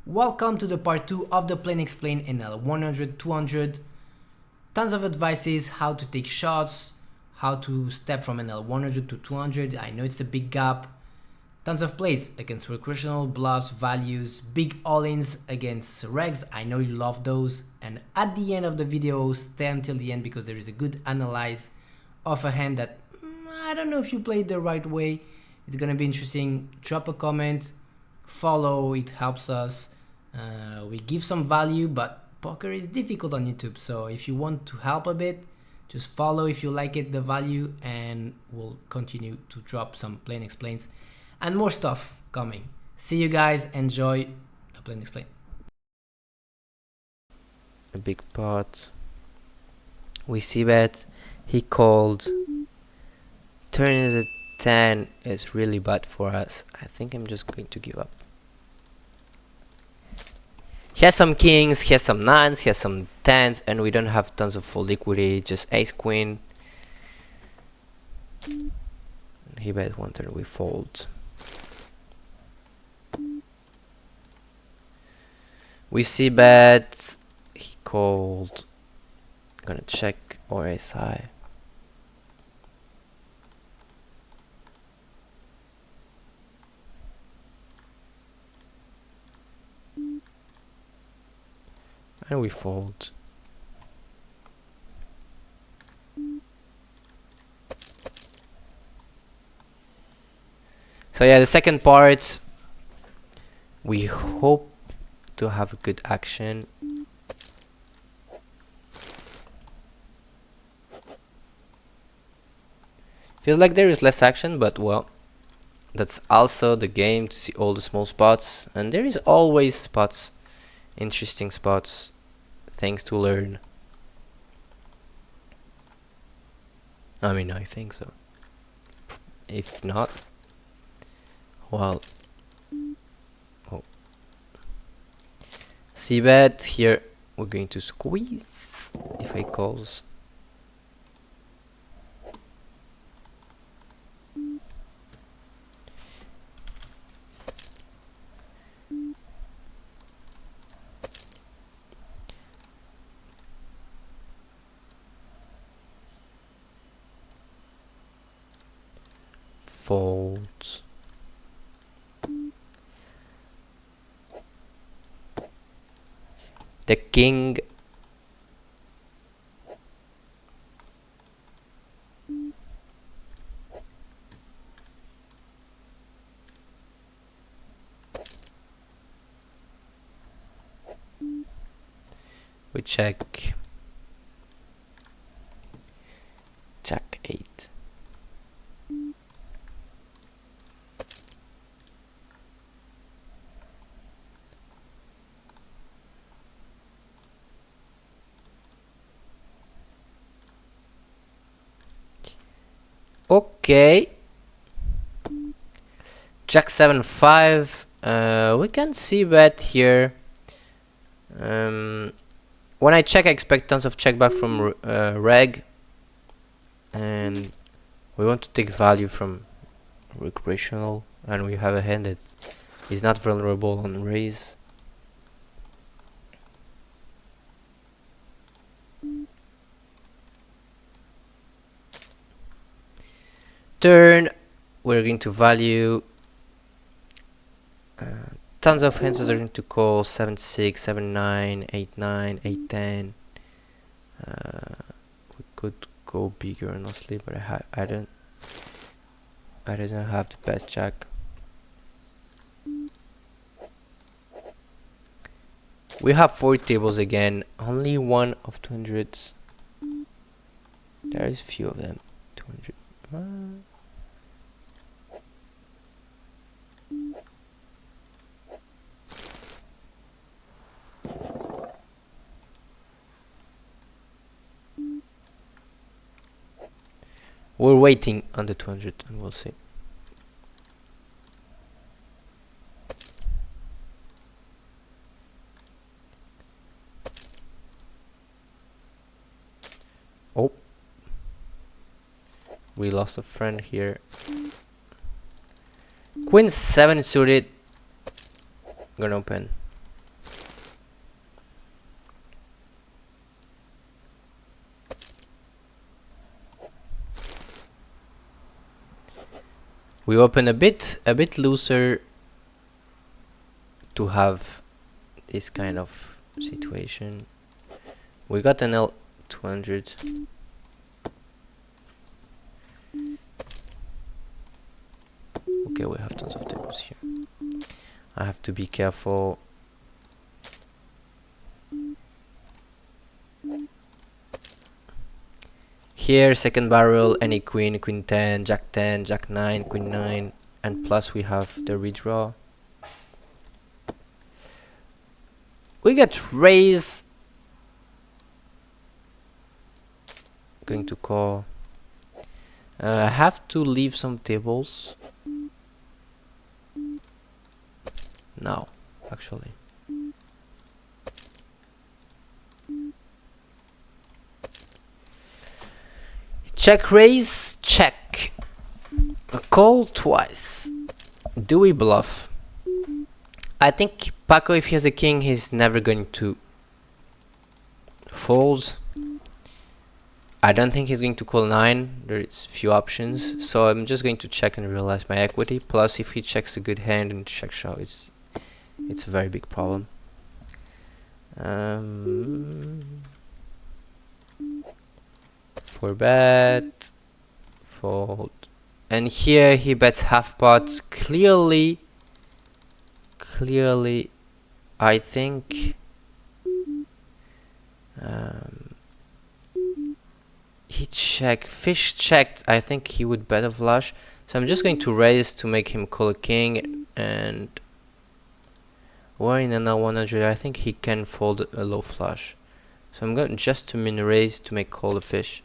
Welcome to the part 2 of the Plain Explain NL 100, 200. Tons of advices, how to take shots, how to step from NL 100 to 200. I know it's a big gap. Tons of plays against recreational, bluffs, values, big all-ins against regs. I know you love those. And at the end of the video, stay until the end because there is a good analyze of a hand that I don't know if you played the right way. It's gonna be interesting. Drop a comment, follow, it helps us. We give some value, but poker is difficult on YouTube, so if you want to help a bit, just follow if you like it, the value, and we'll continue to drop some Plain Explains and more stuff coming. See you guys, enjoy the Plain Explain. A big pot. We see that he called. Turning the 10 is really bad for us. I think I'm just going to give up. He has some kings, he has some nines, he has some tens, and we don't have tons of full liquidity, just ace queen. He bet one turn, we fold. We see bet he called. Gonna check or ace high. And we fold. So yeah, the second part, we hope to have a good action. Feels like there is less action, but well, that's also the game, to see all the small spots, and there is always spots, interesting spots, things to learn. I mean, I think so. If not, well, oh. See bet here, we're going to squeeze if I calls. Folds. The king. We check. Jack 8. Okay. Jack 7 5. We can see bet here. When I check, I expect tons of check back from reg, and we want to take value from recreational, and we have a hand that is not vulnerable on raise. Turn, we're going to value. Tons of hands that are going to call 7-6, 7-9, 8-9, 8-10. We could go bigger honestly, but I don't have the best jack. We have 4 tables again, only one of 200s. There is few of them. 200. We're waiting on the 200 and we'll see. Oh, we lost a friend here. Queen 7 suited. Gonna open. We open a bit looser to have this kind of situation. We got an L200. Okay, we have tons of tables here. I have to be careful. Here, second barrel, any queen, queen 10, jack 10, jack 9, queen 9, and plus we have the redraw. We get raise. Going to call. I have to leave some tables. Now, actually. Check raise, check. A call twice. Do we bluff? I think Paco, if he has a king, he's never going to fold. I don't think he's going to call 9. There's few options, so I'm just going to check and realize my equity. Plus, if he checks a good hand and check shove, it's a very big problem. 4-bet, fold, and here he bets half pot. Clearly, I think he fish checked. I think he would bet a flush, so I'm just going to raise to make him call a king, and we're in an L100. I think he can fold a low flush, so I'm going just to min raise to make call the fish.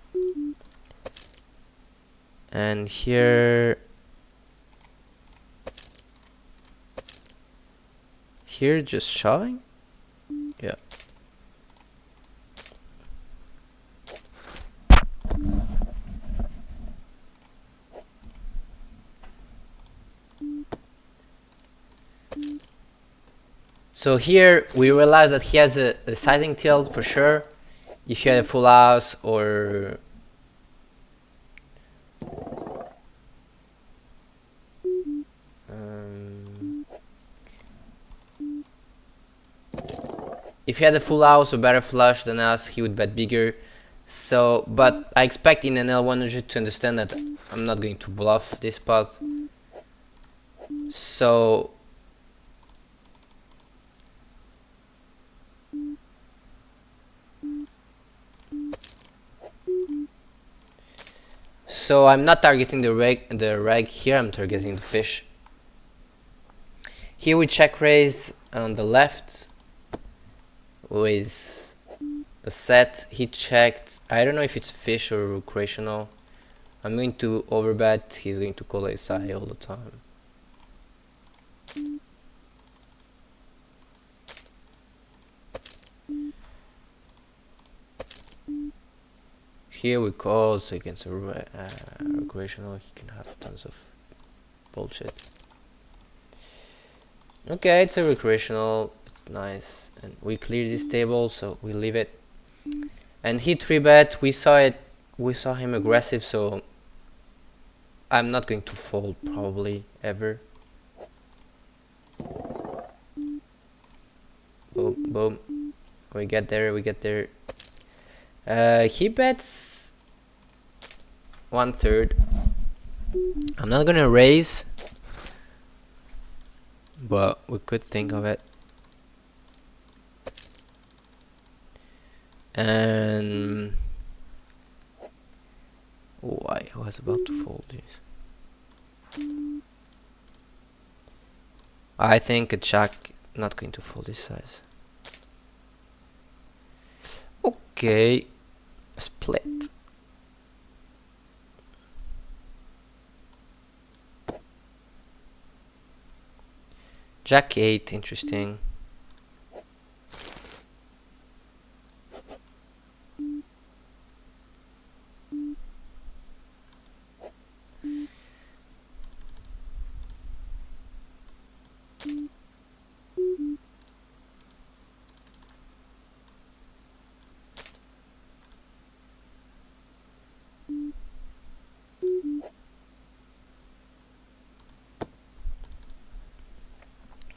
And here just shoving. Yeah. So here we realize that he has a sizing tilt for sure. If you had a full house or if he had a full house or better flush than us, he would bet bigger. So, but I expect in an L100 to understand that I'm not going to bluff this pot. So I'm not targeting the reg here, I'm targeting the fish. Here we check raise on the left with a set. He checked. I don't know if it's fish or recreational. I'm going to overbet. He's going to call SI all the time. Here we call, so against a recreational, he can have tons of bullshit. Okay, it's a recreational, it's nice, and we clear this table, so we leave it. And he 3-bet, we saw him aggressive, so I'm not going to fold probably ever. Boom, boom. We get there. He bets 1/3. I'm not gonna raise, but we could think of it. And I was about to fold this. I think a jack not going to fold this size. Okay, split. Jack 8, interesting.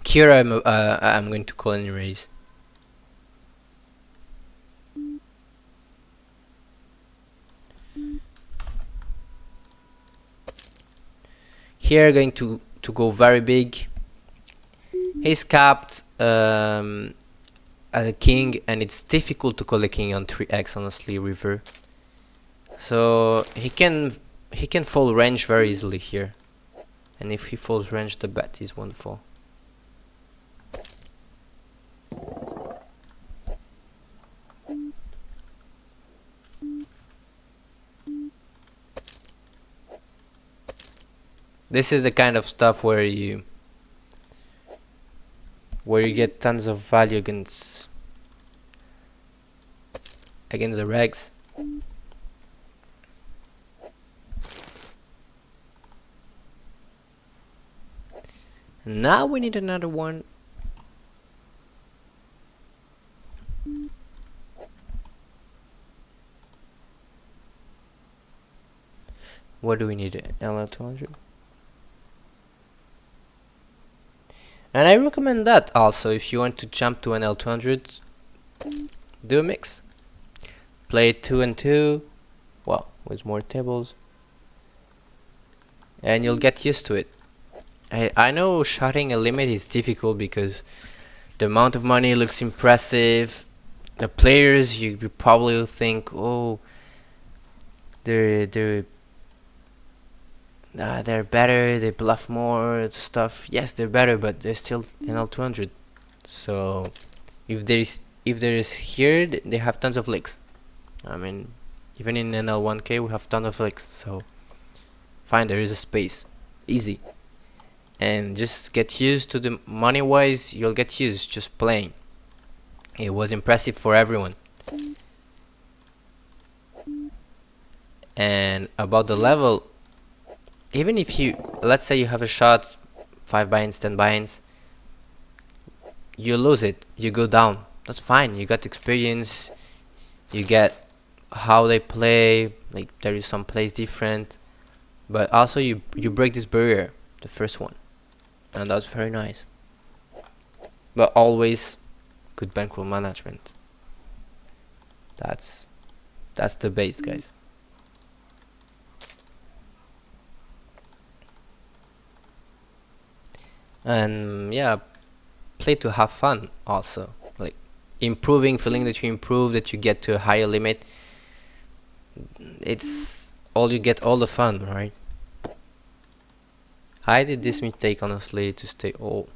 Here I'm going to call and erase. Here going to go very big. He's capped as a king, and it's difficult to call a king on 3x, honestly, river. So he can fold range very easily here, and if he folds range, the bet is wonderful. This is the kind of stuff where you get tons of value against the regs. Now we need another one. What do we need? LL200. And I recommend that also if you want to jump to an L200, do a mix. Play 2 and 2, well, with more tables, and you'll get used to it. I know shotting a limit is difficult because the amount of money looks impressive. The players, you probably think, oh, they're better, they bluff more stuff. Yes, they're better, but they're still an L200. So if there is here, they have tons of licks. I mean, even in an L1K we have tons of licks. So fine, there is a space, easy, and just get used to the money wise. You'll get used just playing. It was impressive for everyone. And about the level, even if you, let's say you have a shot 5 buy-ins, 10 buy-ins, you lose it, you go down, that's fine. You got experience, you get how they play, like there is some plays different, but also you break this barrier, the first one, and that's very nice. But always good bankroll management. That's the base, guys. And yeah, play to have fun also, like improving, feeling that you improve, that you get to a higher limit. It's all, you get all the fun, right? I did this mistake honestly to stay. Oh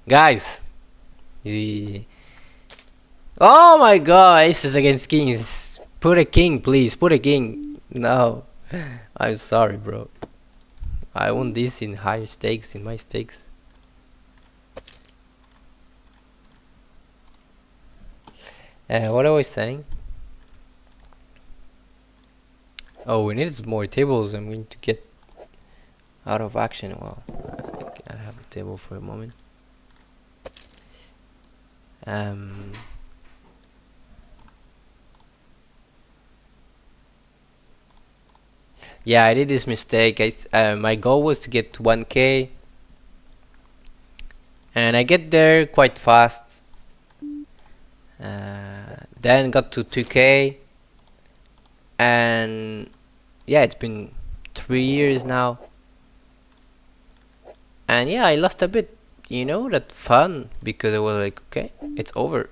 guys, oh my god, aces against kings. Put a king, please, put a king. No, I'm sorry, bro. I want this in higher stakes, in my stakes. What I was saying? Oh, we need more tables. I'm going to get out of action. Well, I have a table for a moment. Yeah, I did this mistake. My goal was to get to 1k, and I get there quite fast. Then got to 2k, and yeah, it's been 3 years now, and yeah, I lost a bit, you know, that fun, because I was like, okay, it's over,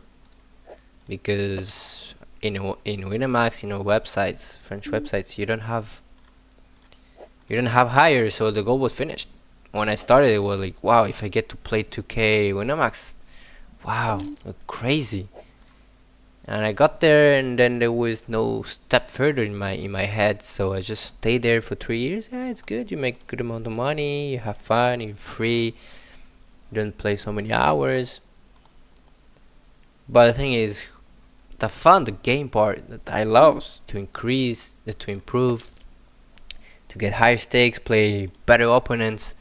because in Winamax, you know, websites, French websites, you don't have higher, so the goal was finished. When I started, it was like, wow, if I get to play 2k Winamax, wow, crazy. And I got there, and then there was no step further in my head, so I just stayed there for 3 years. Yeah, it's good, you make good amount of money, you have fun, you're free, you don't play so many hours. But the thing is, the fun, the game part that I love to increase, to improve, to get higher stakes, play better opponents,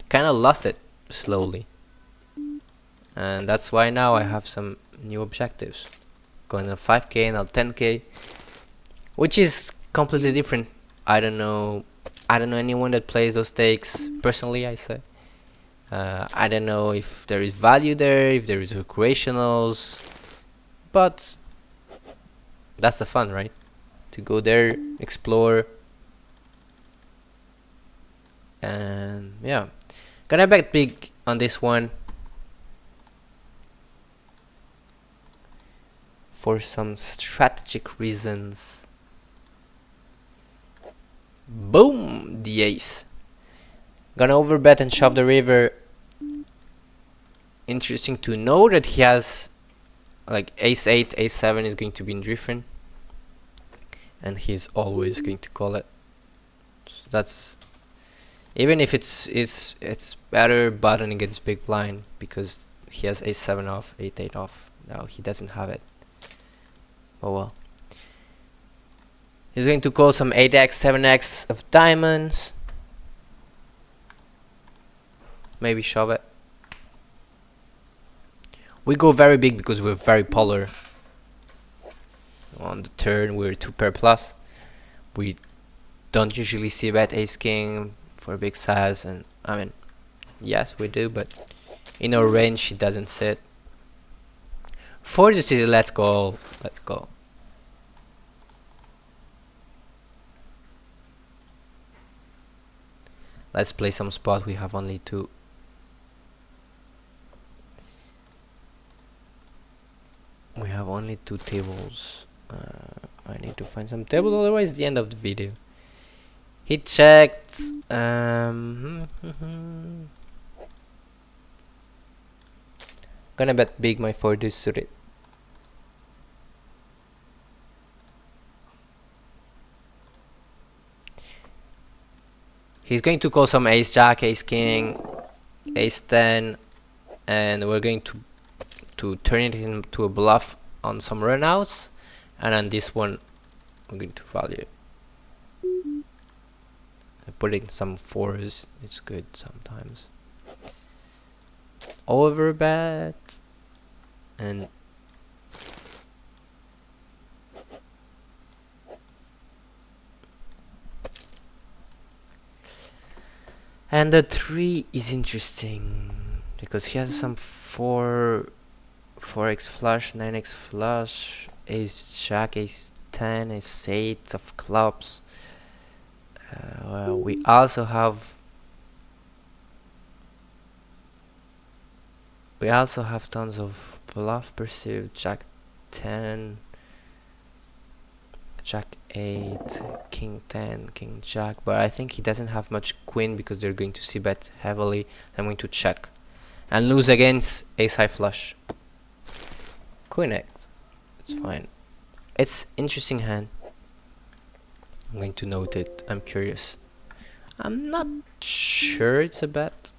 kind of lost it slowly. And that's why now I have some new objectives, going on 5k and now 10k, which is completely different. I don't know anyone that plays those stakes personally, I say. I don't know if there is value there, if there is recreationals, but that's the fun, right? To go there, explore, and yeah. Gonna bet big on this one for some strategic reasons. Boom! The ace. Gonna overbet and shove the river. Interesting to know that he has like ace 8, ace 7 is going to be indifferent, and he's always going to call it. So that's, even if it's better button against big blind because he has ace 7 off, 8 off. Now he doesn't have it. Oh well. He's going to call some 8x, 7x of diamonds. Maybe shove it. We go very big because we're very polar. On the turn we're 2 pair plus. We don't usually see bet ace king for big size, and I mean, yes we do, but in our range he doesn't sit. For the city, let's go. Let's go. Let's play some spot. We have only 2. We have only 2 tables. I need to find some tables, otherwise it's the end of the video. He checked. Gonna bet big my 4 deuce suited. He's going to call some ace jack, ace king, ace 10, and we're going to turn it into a bluff on some runouts, and on this one I'm going to value. Putting some 4s, it's good sometimes. Overbet and the 3 is interesting because he has some 4x flush, 9x flush, ace jack, ace 10, ace 8 of clubs. We also have tons of bluff pursuit, jack 10, jack 8, king 10, king jack, but I think he doesn't have much queen because they're going to see bet heavily. I'm going to check and lose against ace high flush. Queen X, it's fine. It's interesting hand. I'm going to note it. I'm curious. I'm not sure it's a bet.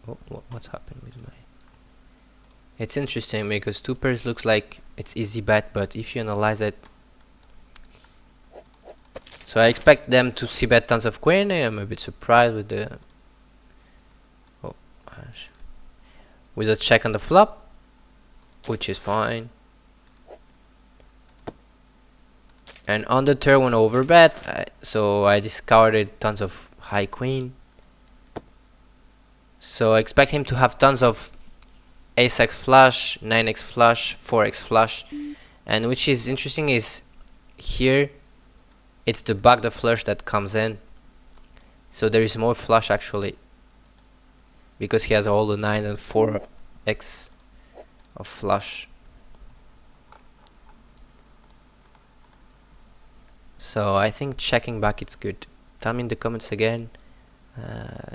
Oh, what's happened with my... It's interesting because 2 pairs looks like it's easy bet, but if you analyze it... So I expect them to see bet tons of queen. I'm a bit surprised with the... Oh, gosh. With a check on the flop, which is fine. And on the turn when overbet, so I discarded tons of high queen. So I expect him to have tons of ace x flush, 9x flush, 4x flush, and which is interesting is here it's the backdoor flush that comes in, so there is more flush actually because he has all the 9 and 4x of flush. So I think checking back it's good. Tell me in the comments again.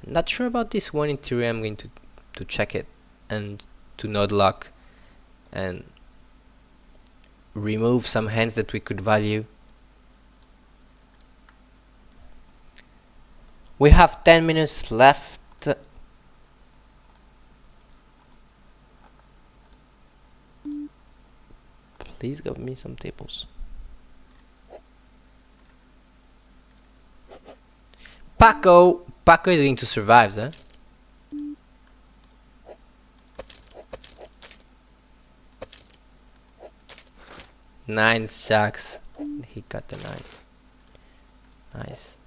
Not sure about this one in theory. I'm going to check it and to node lock and remove some hands that we could value. We have 10 minutes left. Please give me some tables. Paco is going to survive, huh? Nine jacks. He got the 9. Nice.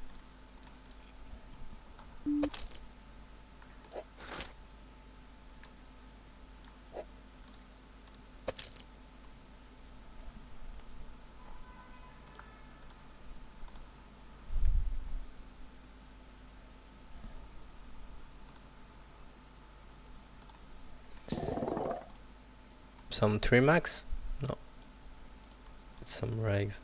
Some 3 max? No. Some regs.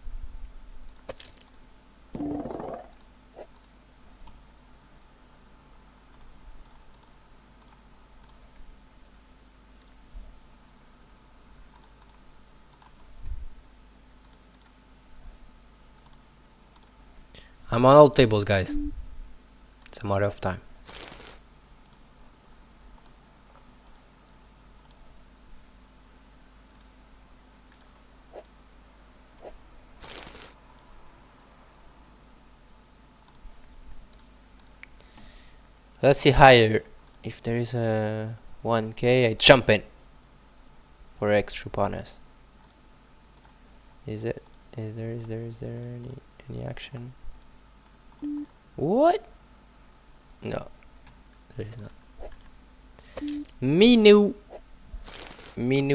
I'm on all tables, guys. It's a matter of time. Let's see higher. If there is a 1k, I jump in for extra bonus. Is there any action? What? No, there is not. Minu,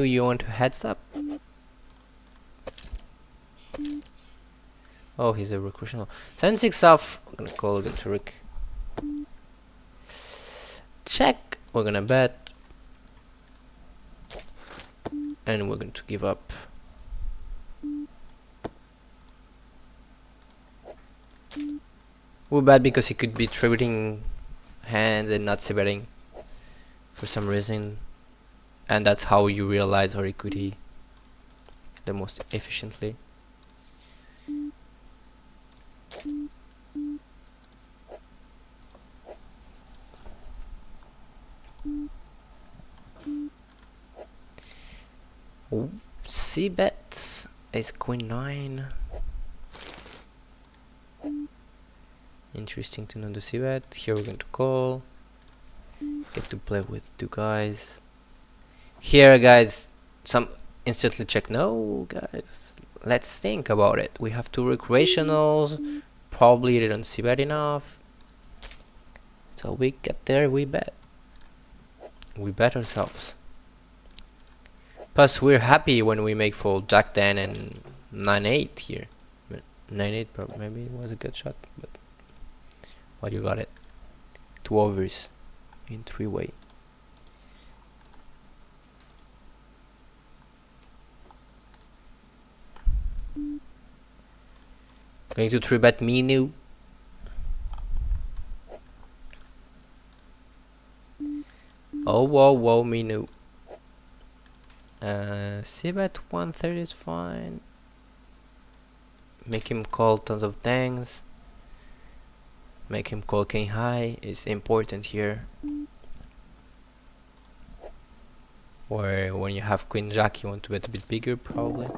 you want a heads up? Oh, he's a recreational. 7-6 off. I'm gonna call it a Rick. Check. We're gonna bet, and we're going to give up. We're bad because he could be tributing hands and not betting for some reason, and that's how you realize or could he the most efficiently. C bet is queen 9. Interesting to know the C bet. Here we're going to call. Get to play with 2 guys. Here, guys, some instantly check. No, guys, let's think about it. We have 2 recreationals. Probably they don't C bet enough. So we get there, we bet. We bet ourselves. Plus, we're happy when we make fold Jack 10 and 9-8 here. 9-8 probably maybe it was a good shot, but well, you got it. 2 overs in 3-way. Going to 3-bet Minu. Oh, whoa, Minu. C-bet 130 is fine. Make him call tons of things. Make him call king high is important here. Or when you have queen jack, you want to bet a bit bigger, probably.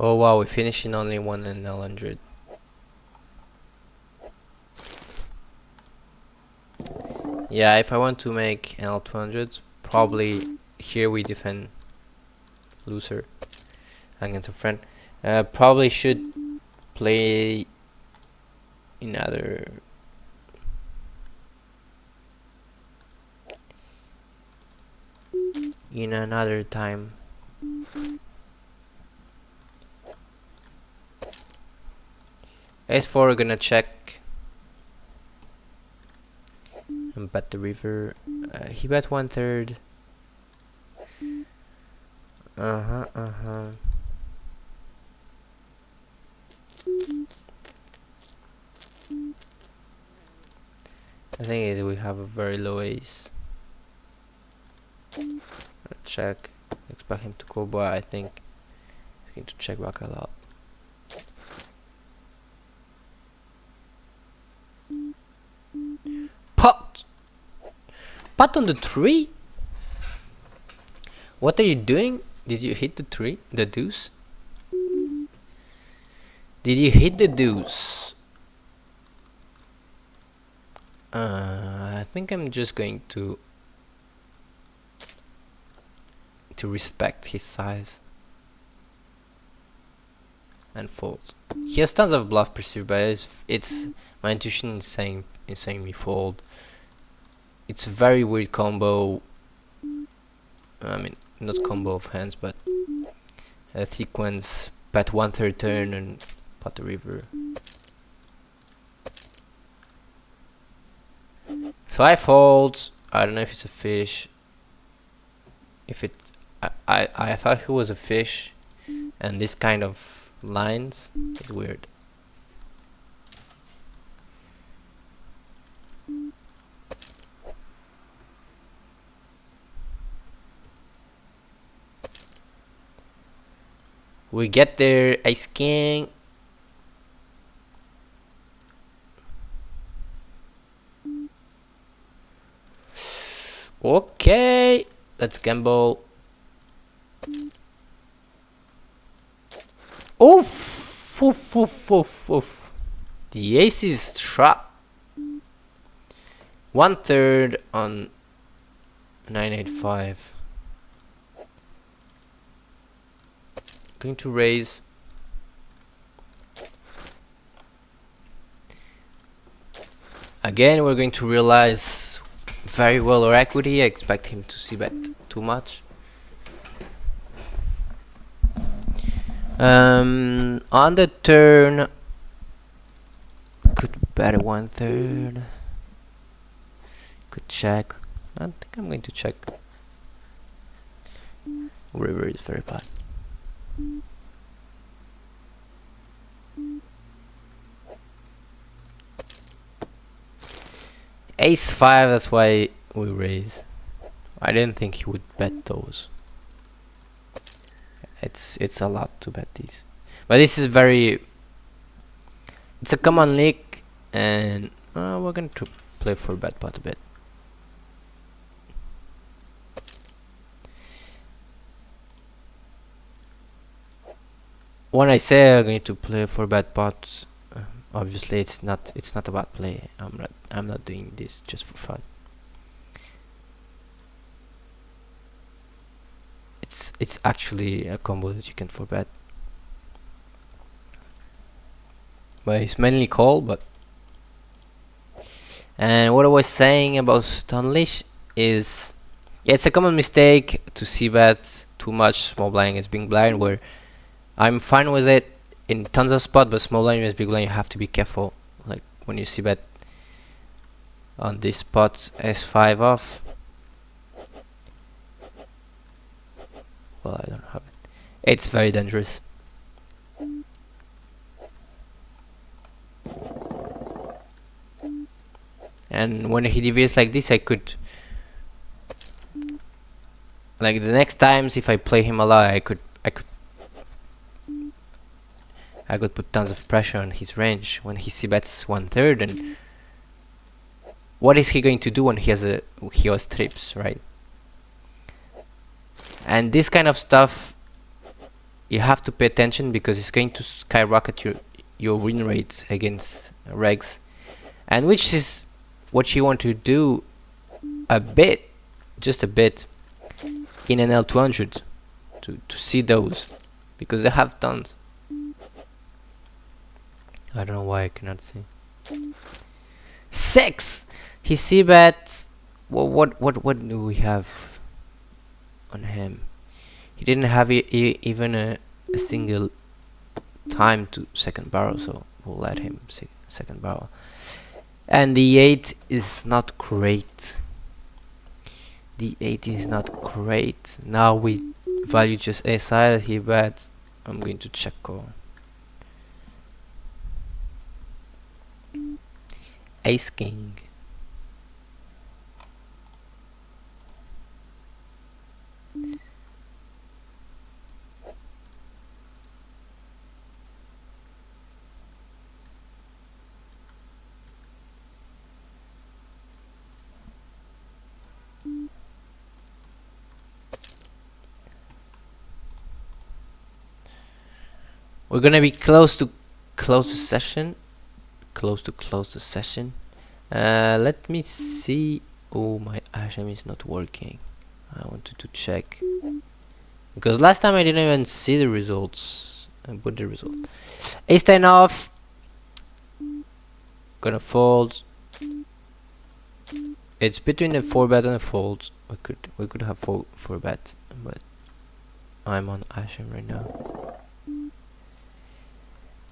Oh wow, we finished in only 1 in 100. Yeah, if I want to make NL 200s, probably here we defend loser against a friend. Probably should play another in another time. S4 we're gonna check and bet the river. He bet 1/3. I think we have a very low ace. Check. Expect him to call, but I think he's going to check back a lot. Pot! Pot on the 3? What are you doing? Did you hit the 3? The deuce? Did you hit the deuce? I think I'm just going to respect his size. and fold. He has tons of bluff perceived, but it's my intuition is saying me fold. It's a very weird combo. I mean, not combo of hands, but a sequence, bet 1/3 turn and pot the river. So I fold. I don't know if it's a fish. If it, I thought he was a fish, and this kind of lines is weird. We get there, ace king. Okay, let's gamble. Oof, oof, oof, oof, oof. The ace is trap. 1/3 on 985. Going to raise. Again, we're going to realize very well our equity. I expect him to see bet too much. On the turn, could bet 1/3. Could check. I think I'm going to check. River is very bad. Ace 5, that's why we raise. I didn't think he would bet those. It's a lot to bet these. But this is very... It's a common lick, and we're going to play for bet pot a bit. When I say I'm going to play for bet pot, obviously it's not about play. I'm not doing this just for fun. It's actually a combo that you can forbet. But it's mainly call. But and what I was saying about Stoneleash is, yeah, it's a common mistake to see bet too much small blind against big blind, where I'm fine with it in tons of spots, but small blind against big blind you have to be careful. Like when you see bet on this spot S5 off. Well, I don't have it. It's very dangerous. And when he deviates like this, I could, like the next times if I play him a lot, I could put tons of pressure on his range when he c-bets 1/3. And what is he going to do when he has trips, right? And this kind of stuff you have to pay attention, because it's going to skyrocket your win rates against regs, and which is what you want to do a bit, just a bit, in an L200 to see those, because they have tons. I don't know why I cannot see. 6. He c-bets. What do we have on him? He didn't have even a single time to second barrel, so we'll let him second barrel. And the 8 is not great. The 8 is not great. Now we value just a side. He bets. I'm going to check call. Ace king. We're gonna be close to close the session. Let me see. Oh, my Hashem is not working. I wanted to check, because last time I didn't even see the results. and put the result. Ace 10 off. Gonna fold. It's between a 4-bet and a fold. We could have 4-bet, but I'm on Asham right now.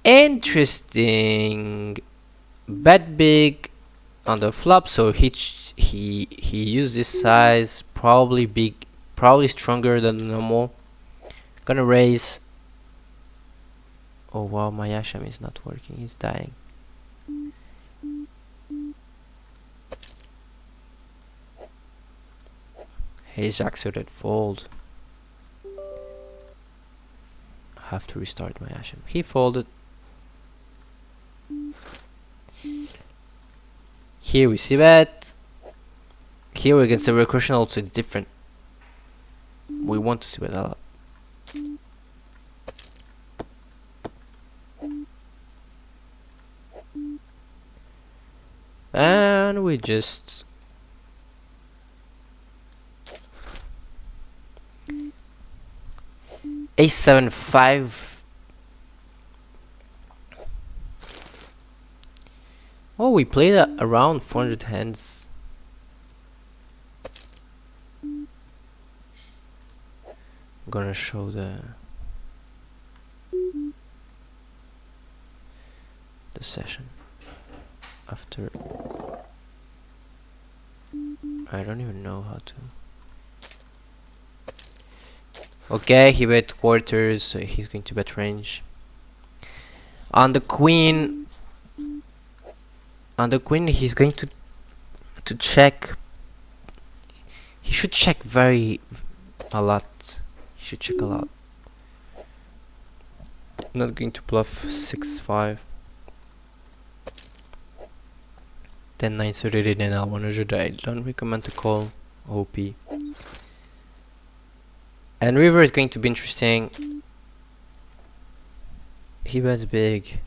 Interesting. Bet big on the flop, so he used this size, probably big, probably stronger than normal. Gonna raise. Oh wow, my Asham is not working, he's dying. Hey, Jack suited fold. Have to restart my Asham. He folded. Here we see bet. Here against the recursion also it's different. We want to see bet a lot. And we just Ace-7-5. Oh, we played around 400 hands. I'm gonna show the session after. I don't even know how to. Okay, he bet quarters, so he's going to bet range. On the queen, he's going to check. He should check a lot. He should check a lot. Not going to bluff 6-5. 10-9 suited in L100. I don't recommend to call OP. And river is going to be interesting. He bets big.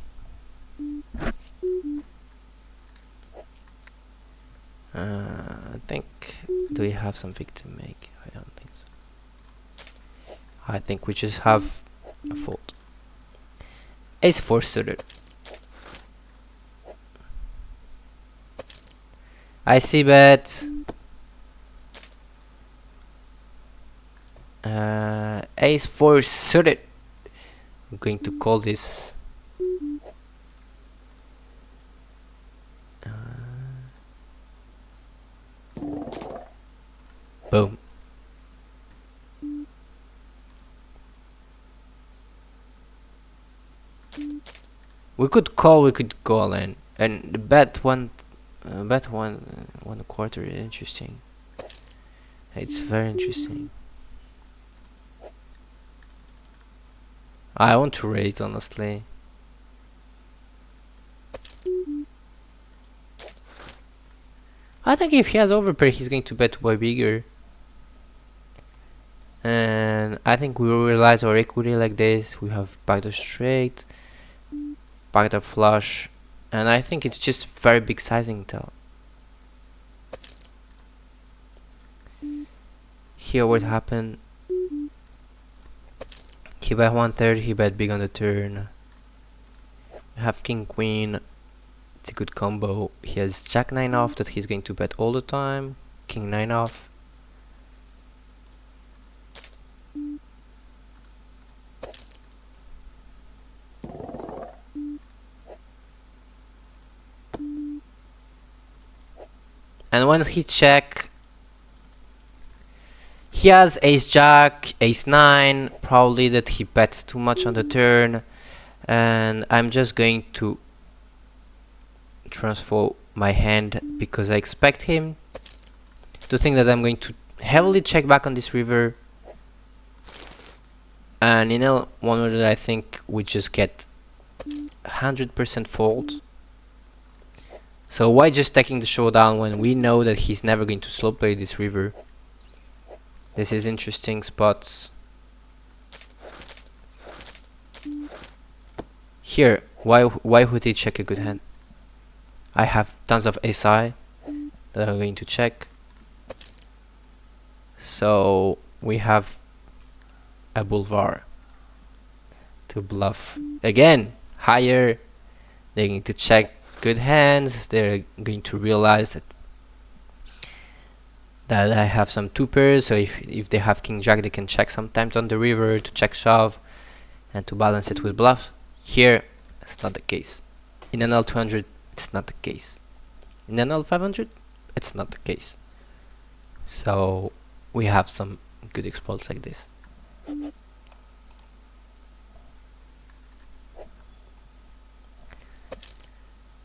I think. Do we have something to make? I don't think so. I think we just have a fold. Ace-4 suited. I see bet. Ace-4 suited. I'm going to call this. Boom. We could call. We could go all in, and the bet one quarter is interesting. It's very interesting. I want to raise, honestly. I think if he has overpair, he's going to bet way bigger. And I think we will realize our equity like this. We have backdoor straight, backdoor flush, and I think it's just very big sizing tell. Here what happened? He bet 1/3, he bet big on the turn. We have king queen. It's a good combo. He has jack 9 off that he's going to bet all the time. King 9 off. And when he check, he has ace jack, ace 9, probably that he bets too much on the turn, and I'm just going to transfer my hand because I expect him to think that I'm going to heavily check back on this river, and in L100 I think we just get 100% fold. So why just taking the showdown when we know that he's never going to slow play this river? This is interesting spots. Here, why would he check a good hand? I have tons of ace-high that I'm going to check. So we have a boulevard. to bluff again higher. They're going to check good hands. They're going to realize that I have some two pairs, so if they have king jack, they can check sometimes on the river to check shove and to balance it with bluff. Here it's not the case. In an L200 it's not the case. In an L500 it's not the case. So we have some good exploits like this.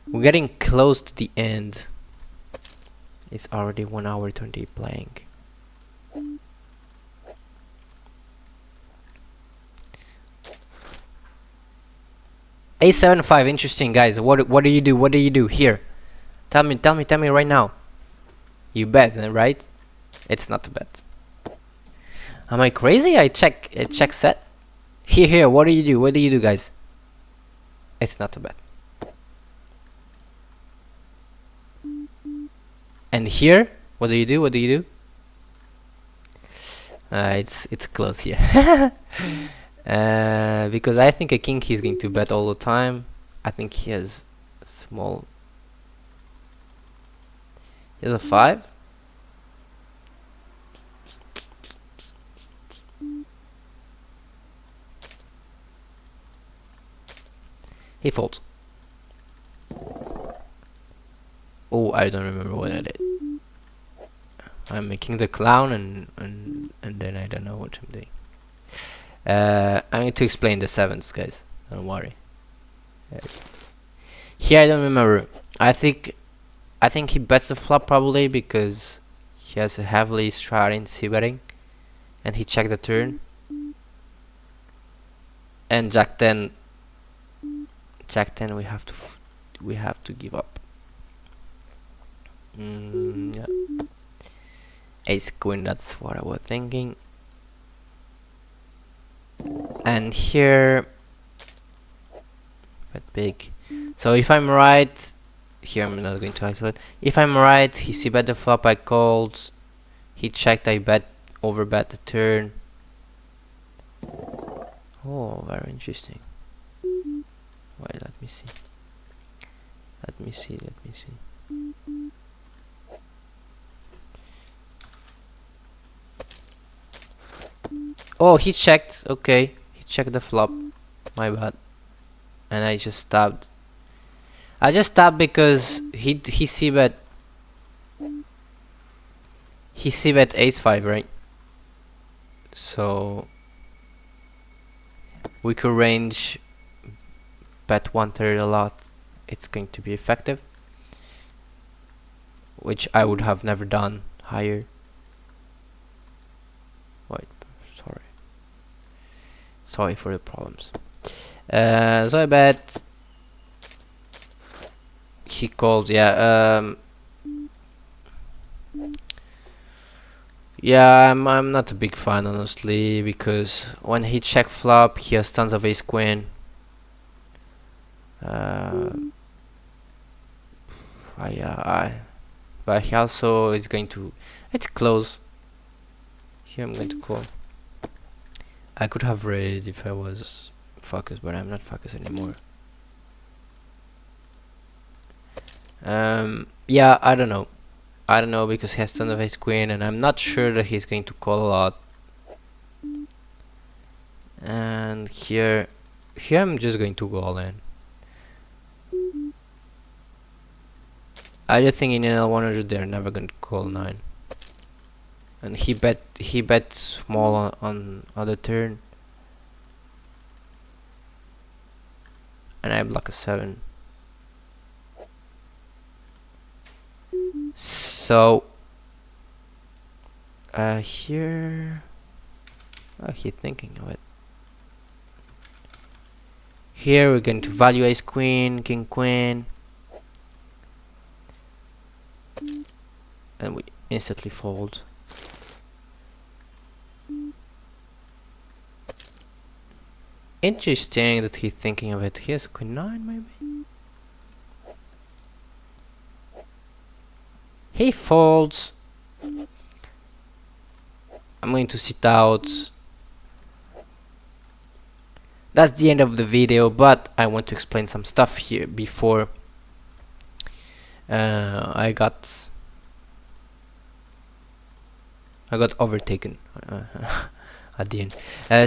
We're getting close to the end. It's already 1 hour 20 playing. A7-5, interesting guys. What do you do? What do you do here? Tell me right now. You bet, right? It's not a bet. Am I crazy? I check set. Here. What do you do? What do you do, guys? It's not a bet. And here, what do you do? What do you do? It's close here. Because I think a king he's going to bet all the time. I think he has small. He has a 5. He folds. Oh, I don't remember what I did. I'm making the clown and then I don't know what I'm doing. I'm going to explain the sevens, guys. Don't worry. Here I don't remember. I think he bets the flop probably because he has a heavily strat in c-betting, and he checked the turn. And Jack 10 we have to give up. Yeah. Ace queen, that's what I was thinking. And here bet big. So if I'm right, here I'm not going to isolate. If I'm right, he c-bet the flop, I called. He checked, I overbet the turn. Oh, very interesting. Wait, let me see. Let me see. Oh, he checked. Okay, he checked the flop. My bad. And I just stopped. I just stopped because he c-bet. He c-bet ace-5, right? So we could range bet 1/3 a lot. It's going to be effective, which I would have never done higher. Wait, sorry for the problems. So I bet he called. Yeah, yeah, I'm not a big fan honestly, because when he check flop he has tons of ace queen. But he also is going to. It's close. Here I'm going to call. I could have raised if I was focused, but I'm not focused anymore. Yeah, I don't know because he has tons of ace queen, and I'm not sure that he's going to call a lot. And here I'm just going to go all in. I just think in an L100 they're never going to call 9. And he bet small on the turn. And I block a 7. So here he's thinking of it. Here we're going to value ace queen, king queen, and we instantly fold. Interesting that he's thinking of it. He has queen 9 maybe. He folds. I'm going to sit out. that's the end of the video, but I want to explain some stuff here before I got overtaken at the end.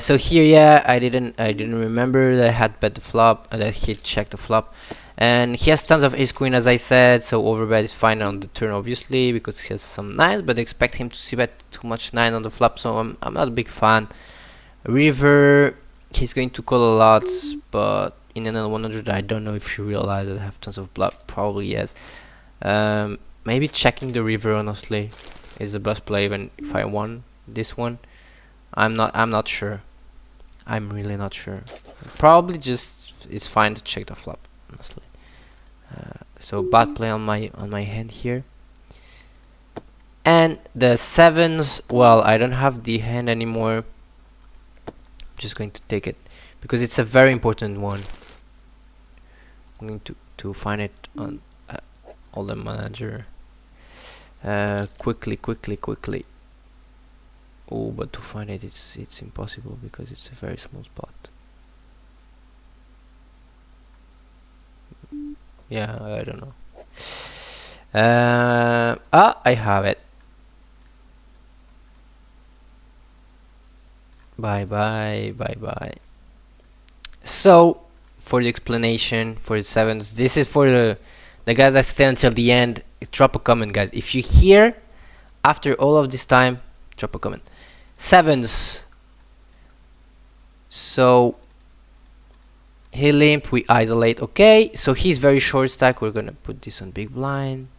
So here, yeah, I didn't remember that I had bet the flop, that he checked the flop, and he has tons of ace queen, as I said. So overbet is fine on the turn, obviously, because he has some nines, but I expect him to see bet too much nine on the flop, so I'm not a big fan. River, he's going to call a lot, but in another 100, I don't know if he realized that I have tons of bluff. Probably yes. Maybe checking the river, honestly, is the best play. Even if I won this one, I'm not sure. I'm really not sure. Probably just it's fine to check the flop, honestly. So bad play on my hand here. And the sevens, well, I don't have the hand anymore. I'm just going to take it because it's a very important one. I'm going to find it on all the manager. Quickly. Oh, but to find it, it's impossible because it's a very small spot. Yeah, I don't know. I have it. Bye. So, for the explanation for the sevens, this is for the guys that stay until the end. Drop a comment, guys. If you hear after all of this time, drop a comment. Sevens. So he limp, we isolate. Okay, so he's very short stack. We're gonna put this on big blind.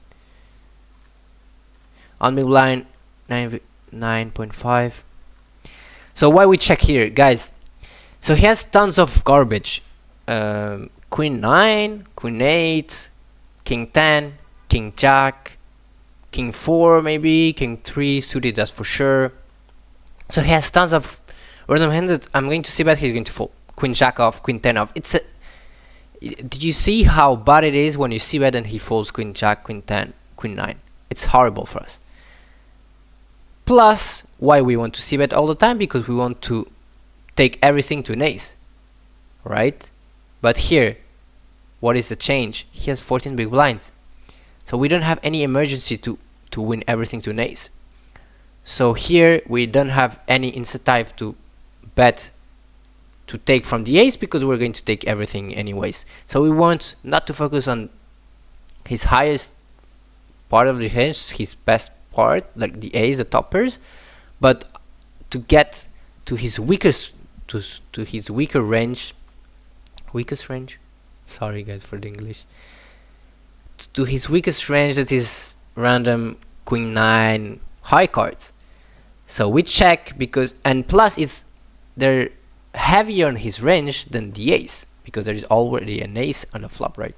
On big blind, 9.5. So why we check here, guys? So he has tons of garbage. Queen 9, Queen 8, King 10, King Jack, King 4 maybe, King 3 suited, that's for sure. So he has tons of random hands that I'm going to see bet he's going to fold. Queen Jack off, Queen 10 off. Did you see how bad it is when you see bet and he folds Queen Jack, Queen 10, Queen 9? It's horrible for us. Plus, why we want to see bet all the time? Because we want to take everything to an ace, right? But here, what is the change? He has 14 big blinds. So we don't have any emergency to win everything to an ace. So here we don't have any incentive to bet to take from the ace because we're going to take everything anyways. So we want not to focus on his highest part of the range, his best part, like the ace, the toppers, but to get to his weakest to his weaker range. Sorry guys for the English. To his weakest range, that is random Queen 9 high cards. So we check because, and plus they're heavier on his range than the ace because there is already an ace on the flop, right?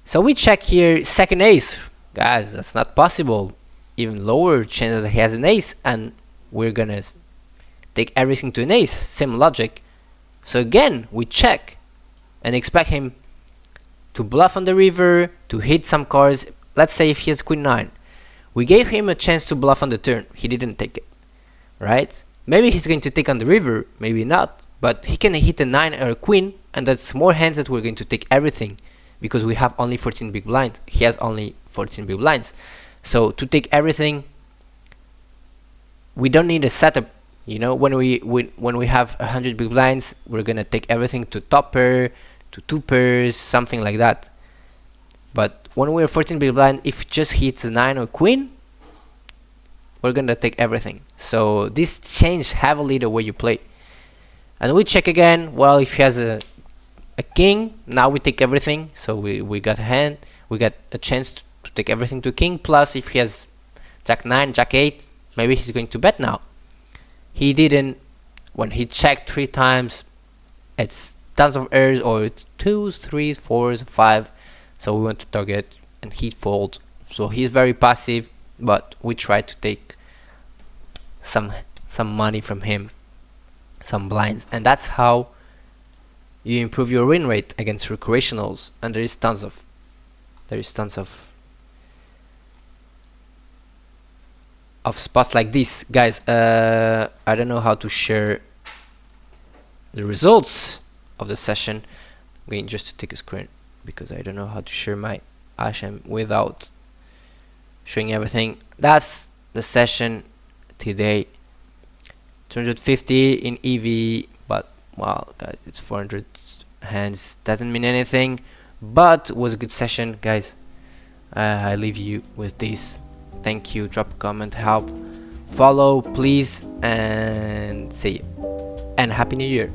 So we check here second ace, guys. That's not possible. Even lower chance that he has an ace, and we're gonna take everything to an ace. Same logic. So again, we check and expect him to bluff on the river, to hit some cards. Let's say if he has Queen 9, we gave him a chance to bluff on the turn. He didn't take it, right? Maybe he's going to take on the river, maybe not, but he can hit a 9 or a queen, and that's more hands that we're going to take everything because we have only 14 big blinds. He has only 14 big blinds. So to take everything, we don't need a setup. You know, when we have 100 big blinds, we're gonna take everything to top pair, to two pairs, something like that. But when we're 14 big blind, if just hits a 9 or queen, we're gonna take everything. So this changed heavily the way you play. And we check again. Well, if he has a king, now we take everything. So we got a hand, we got a chance to take everything to king. Plus, if he has Jack 9, Jack 8, maybe he's going to bet now. He didn't. When he checked 3 times, it's tons of errors, or 2s, 3s, 4s, 5. So we want to target, and he folds. So he's very passive, but we try to take some money from him, some blinds, and that's how you improve your win rate against recreationals. And there is tons of spots like this, guys. I don't know how to share the results of the session. I'm going just to take a screen because I don't know how to share my HM without showing everything. That's the session today. 250 in EV, but wow, guys, it's 400 hands, doesn't mean anything, but it was a good session, guys. I leave you with this. Thank you. Drop a comment, help, follow please, and see you, and happy new year.